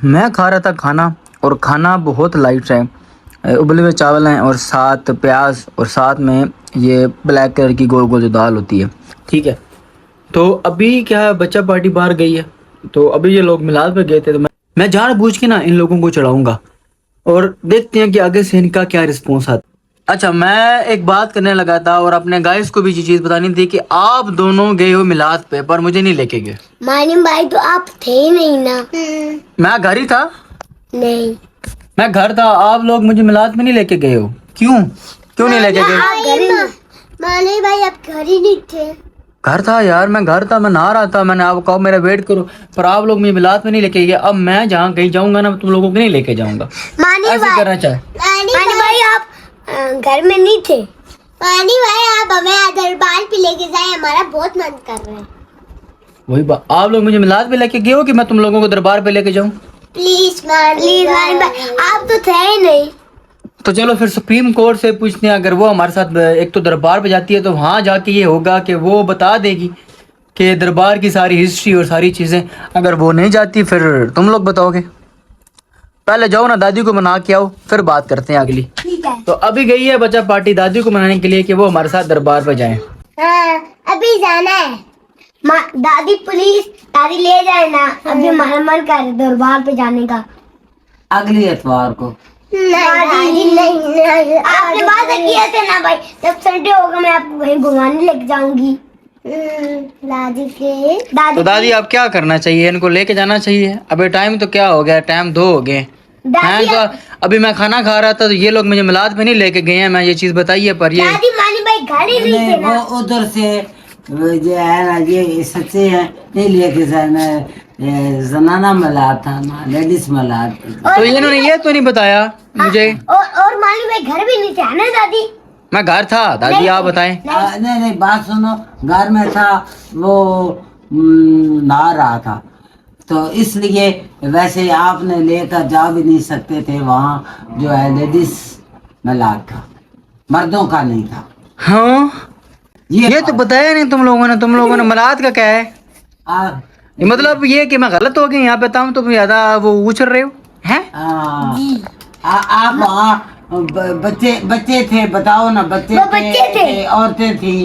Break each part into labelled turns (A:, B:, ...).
A: میں کھا رہا تھا کھانا، اور کھانا بہت لائٹ ہے، ابلے ہوئے چاول ہیں اور ساتھ پیاز اور ساتھ میں یہ بلیک کلر کی گول گول جو دال ہوتی ہے، ٹھیک ہے۔ تو ابھی کیا بچہ پارٹی باہر گئی ہے، تو ابھی یہ لوگ میلاد پہ گئے تھے، تو میں جان بوجھ کے نا ان لوگوں کو چڑھاؤں گا اور دیکھتے ہیں کہ آگے سے ان کا کیا رسپانس آتا ہے۔ اچھا، میں ایک بات کرنے لگا تھا اور اپنے گائز کو بھی یہ چیز بتانی تھی کہ آپ دونوں گئے ہو میلاد پہ پر مجھے نہیں لے کے گئے۔
B: مانیم بھائی تو آپ تھے ہی نہیں نا۔
A: میں گھر ہی تھا،
B: نہیں،
A: میں گھر تھا، آپ لوگ مجھے میلاد میں نہیں لے کے گئے ہو، کیوں نہیں لے کے گئے؟
B: مانی بھائی آپ گھر ہی نہیں تھے۔
A: گھر تھا یار، میں گھر تھا، میں نہا رہا تھا، میں نے آپ کو کہا میرا ویٹ کرو، پر آپ لوگ مجھے میلاد میں نہیں لے کے گئے۔ اب میں جہاں کہیں جاؤں گا نا تم لوگوں کو نہیں لے کے جاؤں گا، ایسے کرنا چاہے۔
B: مانی بھائی آپ گھر میں نہیں تھے۔ مانی بھائی آپ ہمیں دربار پہ لے کے جائیں، ہمارا بہت من کر رہا ہے۔
A: وہی بات، آپ لوگ مجھے میلاد پہ لے کے گئے ہو کہ میں تم لوگوں کو دربار پہ لے کے جاؤں؟
B: پلیز مانی بھائی آپ تو تھے ہی نہیں۔
A: تو چلو پھر سپریم کورٹ سے پوچھتے ہیں، اگر وہ ہمارے ساتھ ایک تو دربار پہ جاتی ہے تو وہاں جا کے یہ ہوگا کہ وہ بتا دے گی کہ دربار کی ساری ہسٹری اور ساری چیزیں۔ اگر وہ نہیں جاتی پھر تم لوگ بتاؤ گے۔ پہلے جاؤ نا، دادی کو منا کے آؤ، پھر بات کرتے ہیں اگلی۔
B: ٹھیک ہے،
A: تو ابھی گئی ہے بچہ پارٹی دادی کو منانے کے لیے کہ وہ ہمارے ساتھ دربار پہ جائیں۔
B: ہاں ابھی جانا ہے۔ دادی پلیز، دادی لے جائے نا، ابھی ہمارا من کر رہا ہے دربار پہ جانے کا۔
C: اگلی اتوار کو۔
B: نہیں، آپ نے بات کیا تھا نا بھائی، جب سنڈے ہوگا میں آپ کو کہیں گھمانے لے کے جاؤں گی۔ دادی
A: تو دادی آپ کیا کرنا چاہیے، ان کو لے کے جانا چاہیے؟ ابھی ٹائم تو کیا ہو گیا، ٹائم 2 ہو گئے ہیں، تو ابھی میں کھانا کھا رہا تھا تو یہ لوگ مجھے میلاد پہ نہیں لے کے گئے ہیں، میں یہ چیز بتائیے پر یہ
B: دادی مانی بھائی گھر ہی نہیں تھے نا۔
C: وہ ادھر سے جو ہے نا یہ سچے ہیں، نہیں لے کے جانا، زنانہ میلاد تھا نا، لیڈیز میلاد۔
A: تو انہوں نے یہ تو نہیں بتایا مجھے۔
B: اور مانی بھائی گھر بھی نہیں تھے نا دادی۔
A: میں گھر تھا، دادی آپ بتائیں۔
C: نہیں بات سنو، گھر میں تھا، وہ نہا رہا تھا، تو اس لیے ویسے آپ نے لے کر جا بھی نہیں سکتے تھے، وہاں جو ہے لیڈیز میلاد تھا، مردوں کا نہیں تھا۔
A: ہاں یہ تو بتایا نہیں تم لوگوں نے میلاد کا کیا ہے؟ مطلب یہ کہ میں غلط ہو گئی یہاں پہ تھا تو زیادہ وہ اچھل رہے ہو ہیں؟
C: آپ وہاں بچے تھے، بتاؤ نا، بچے تھے، عورتیں تھیں،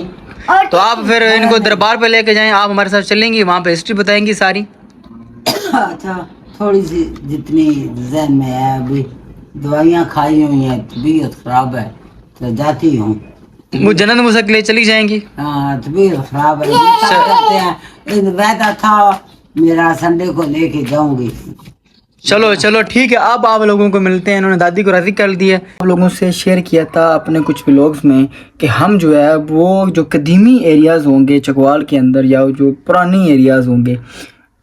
A: تو آپ پھر ان کو دربار پہ لے کے جائیں، آپ ہمارے ساتھ چلیں گی، وہاں پہ ہسٹری بتائیں گی ساری۔
C: اچھا تھوڑی سی جتنی ذہن میں ہے، ابھی دوائیاں کھائی ہوئی ہیں، طبیعت خراب ہے تو جاتی ہوں۔
A: وہ جنت مسک لے چلی جائیں گی۔
C: ہاں طبیعت خراب ہے، کرتے ہیں، وعدہ تھا میرا سنڈے کو لے کے جاؤں گی۔
A: چلو ٹھیک ہے، اب آپ لوگوں کو ملتے ہیں۔ انہوں نے دادی کو راضی کر دیا ہے۔ آپ لوگوں سے شیئر کیا تھا اپنے کچھ ولاگز میں کہ ہم جو ہے وہ جو قدیمی ایریاز ہوں گے چکوال کے اندر، یا جو پرانی ایریاز ہوں گے،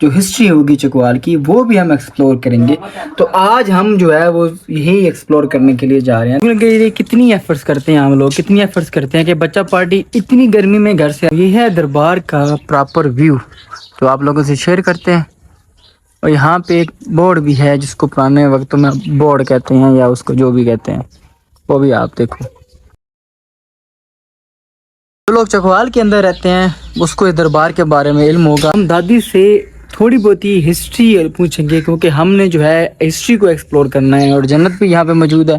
A: جو ہسٹری ہوگی چکوال کی، وہ بھی ہم ایکسپلور کریں گے۔ تو آج ہم جو ہے وہ یہی ایکسپلور کرنے کے لیے جا رہے ہیں۔ کیونکہ کتنی ایفرٹس کرتے ہیں ہم لوگ، کتنی ایفرٹس کرتے ہیں کہ بچہ پارٹی اتنی گرمی میں گھر سے۔ یہ ہے دربار کا پراپر ویو، تو آپ لوگوں سے شیئر کرتے ہیں۔ اور یہاں پہ ایک بورڈ بھی ہے جس کو پرانے وقتوں میں بورڈ کہتے ہیں، یا اس کو جو بھی کہتے ہیں، وہ بھی آپ دیکھو۔ جو لوگ چکوال کے اندر رہتے ہیں اس کو اس دربار کے بارے میں علم ہوگا۔ ہم دادی سے تھوڑی بہت ہی ہسٹری پوچھیں گے، کیونکہ ہم نے جو ہے ہسٹری کو ایکسپلور کرنا ہے، اور جنت بھی یہاں پہ موجود ہے،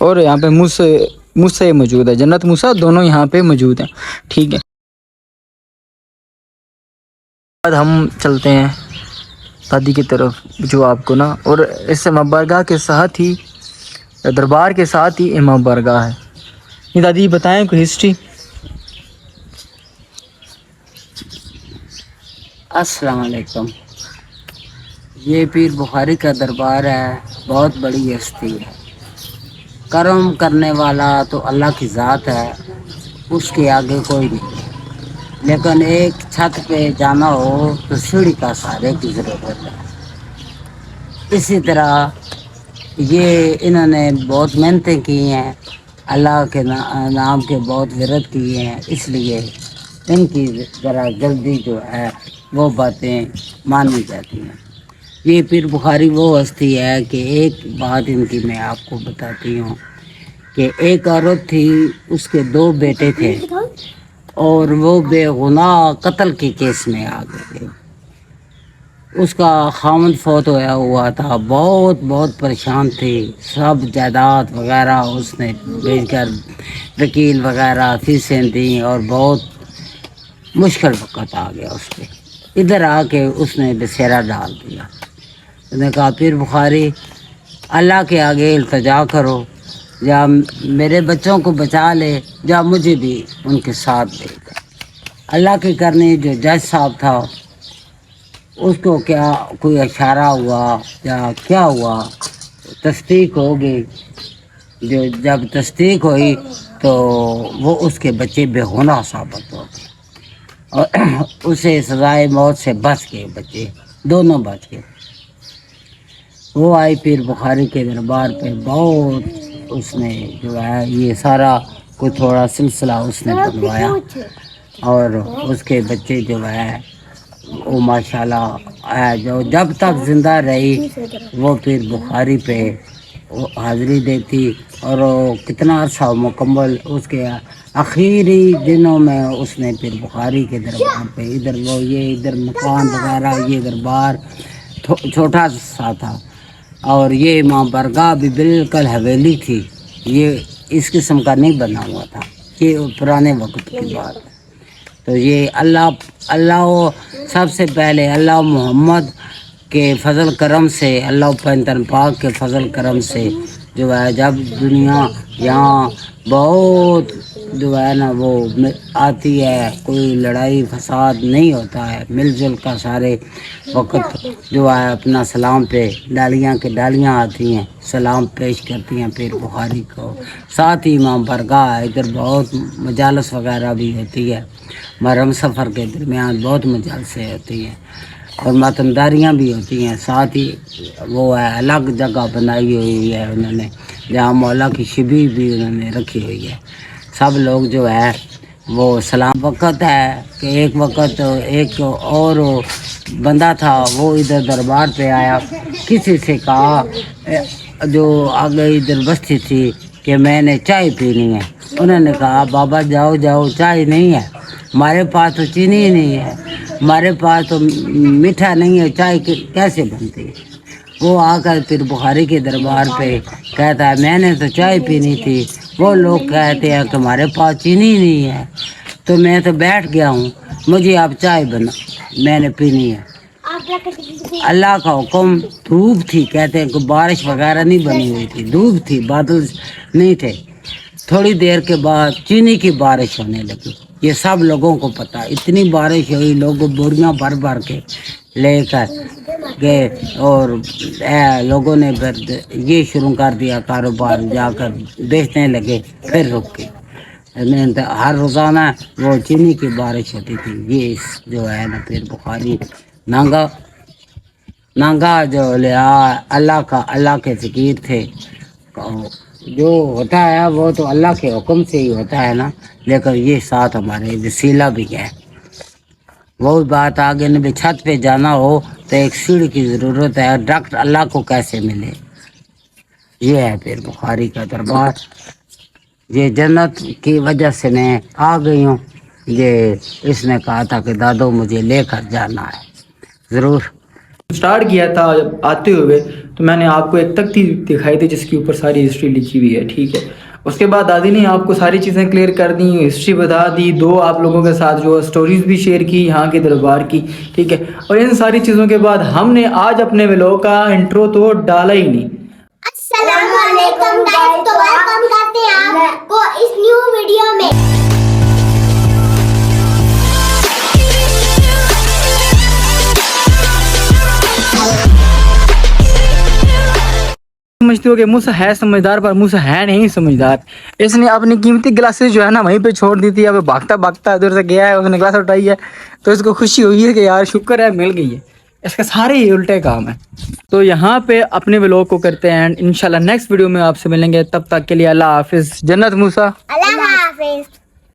A: اور یہاں پہ موسیٰ موجود ہے، جنت موسیٰ دونوں یہاں پہ موجود ہیں، ٹھیک ہے۔ بعد ہم چلتے ہیں دادی کی طرف، جو آپ کو نا، اور اس امام بارگاہ کے ساتھ ہی، دربار کے ساتھ ہی امام بارگاہ ہے۔ یہ دادی بتائیں کوئی ہسٹری۔
C: السلام علیکم۔ یہ پیر بخاری کا دربار ہے، بہت بڑی ہستی ہے، کرم کرنے والا تو اللہ کی ذات ہے، اس کے آگے کوئی نہیں، لیکن ایک چھت پہ جانا ہو تو سیڑھی کا سہارے کی ضرورت ہے۔ اسی طرح یہ انہوں نے بہت محنتیں کی ہیں، اللہ کے نام کے بہت ورد کیے ہیں، اس لیے ان کی ذرا جلدی جو ہے وہ باتیں مانی جاتی ہیں۔ یہ پیر بخاری وہ ہستی ہے کہ ایک بات ان کی میں آپ کو بتاتی ہوں کہ ایک عورت تھی، اس کے 2 بیٹے تھے، اور وہ بے گناہ قتل کے کیس میں آ گئے تھے۔ اس کا خامد فوت ہویا ہوا تھا، بہت بہت پریشان تھی، سب جائیداد وغیرہ اس نے بیچ کر وکیل وغیرہ فیسیں دیں اور بہت مشکل وقت آ گیا اس پہ. ادھر آ کے اس نے بسیرا ڈال دیا. اس نے کہا پیر بخاری اللہ کے آگے التجا کرو، یا میرے بچوں کو بچا لے، یا مجھے بھی ان کے ساتھ دے دے. اللہ کے کرنے جو جج صاحب تھا اس کو کیا کوئی اشارہ ہوا یا کیا ہوا، تصدیق ہوگی. جو جب تصدیق ہوئی تو وہ اس کے بچے بے گناہ ثابت ہو گئے اور اسے سزائے موت سے بچ گئے، بچے دونوں بچ گئے. وہ آئی پیر بخاری کے دربار پہ، بہت اس نے جو ہے یہ سارا کوئی تھوڑا سلسلہ اس نے بنوایا اور اس کے بچے جو ہے وہ ماشاءاللہ جو جب تک زندہ رہی وہ پیر بخاری پہ وہ حاضری دیتی اور وہ کتنا عرصہ مکمل اس کے آخری دنوں میں اس نے پیر بخاری کے دربار پہ ادھر وہ یہ ادھر مکان وغیرہ یہ دربار چھوٹا سا تھا اور یہ ماں برگاہ بھی بالکل حویلی تھی. یہ اس قسم کا نہیں بنا ہوا تھا، یہ پرانے وقت کی بات ہے. تو یہ اللہ سب سے پہلے اللہ محمد کے فضل کرم سے، اللہ پیغمبر پاک کے فضل کرم سے جو ہے جب دنیا یہاں بہت جو ہے نا وہ آتی ہے، کوئی لڑائی فساد نہیں ہوتا ہے، مل جل کا سارے وقت جو ہے اپنا سلام پہ ڈالیاں کے ڈالیاں آتی ہیں، سلام پیش کرتی ہیں پیر بخاری کو. ساتھ ہی امام برگاہ ادھر بہت مجالس وغیرہ بھی ہوتی ہے، محرم سفر کے درمیان بہت مجالسیں ہوتی ہیں اور ماتمداریاں بھی ہوتی ہیں. ساتھ ہی وہ ہے الگ جگہ بنائی ہوئی ہے انہوں نے جہاں مولا کی شبی بھی انہوں نے رکھی ہوئی ہے. سب لوگ جو ہے وہ سلام. وقت ہے کہ ایک وقت ایک اور بندہ تھا وہ ادھر دربار پہ آیا، کسی سے کہا جو آگے ادھر بستی تھی کہ میں نے چائے پینی ہے. انہوں نے کہا بابا جاؤ جاؤ چائے نہیں ہے، ہمارے پاس تو چینی ہی نہیں ہے، ہمارے پاس تو میٹھا نہیں ہے، چائے کیسے بنتی ہے. وہ آ کر پھر بخاری کے دربار پہ کہتا ہے میں نے تو چائے پینی تھی، وہ لوگ کہتے ہیں کہ ہمارے پاس چینی نہیں ہے، تو میں تو بیٹھ گیا ہوں، مجھے آپ چائے بنا میں نے پینی ہے. اللہ کا حکم. دھوپ تھی، کہتے ہیں کہ بارش وغیرہ نہیں بنی ہوئی تھی، دھوپ تھی، بادل نہیں تھے. تھوڑی دیر کے بعد چینی کی بارش ہونے لگی. یہ سب لوگوں کو پتہ، اتنی بارش ہوئی، لوگ بوریاں بھر بھر کے لے کر گئے اور لوگوں نے یہ شروع کر دیا کاروبار، جا کر بیچنے لگے. پھر رک گئی. ہر روزانہ وہ چینی کی بارش ہوتی تھی. یہ جو ہے نا پھر بخاری نانگا جو لیا اللہ کے فقیر تھے. جو ہوتا ہے وہ تو اللہ کے حکم سے ہی ہوتا ہے نا، لیکن یہ ساتھ ہمارے وسیلہ بھی ہے. وہ بات آگے نبی چھت پہ جانا ہو تو ایک سیڑھی کی ضرورت ہے. ڈاکٹر اللہ کو کیسے ملے؟ یہ ہے پھر بخاری کا دربار. یہ جنت کی وجہ سے میں آ گئی ہوں. یہ اس نے کہا تھا کہ دادو مجھے لے کر جانا ہے. ضرور.
A: سٹارٹ کیا تھا جب آتے ہوئے تو میں نے آپ کو ایک تختی دکھائی تھی جس کے اوپر ساری ہسٹری لکھی ہوئی ہے، ٹھیک ہے. اس کے بعد دادی نے آپ کو ساری چیزیں کلیئر کر دی، ہسٹری بتا دی، دو آپ لوگوں کے ساتھ جو سٹوریز بھی شیئر کی یہاں کے دربار کی، ٹھیک ہے. اور ان ساری چیزوں کے بعد ہم نے آج اپنے ولاگ کا انٹرو تو ڈالا ہی نہیں.
B: السلام علیکم گائز، تو ویلکم کرتے ہیں آپ کو اس نیو ویڈیو میں.
A: سمجھتے ہو کہ موسیٰ ہے سمجھدار پر موسیٰ ہے نہیں سمجھدار. اس نے اپنی قیمتی گلاسز جو ہے نا وہیں پہ چھوڑ دی تھی. اب بھاگتا بھاگتا ادھر سے گیا ہے، اس نے گلاس اٹھائی ہے تو اس کو خوشی ہوئی ہے کہ یار شکر ہے مل گئی ہے. اس کے سارے ہی الٹے کام ہیں. تو یہاں پہ اپنے ولاگ کو کرتے ہیں انشاءاللہ نیکسٹ ویڈیو میں آپ سے ملیں گے. تب تک کے لیے اللہ حافظ. جنت موسیٰ.
B: اللہ حافظ.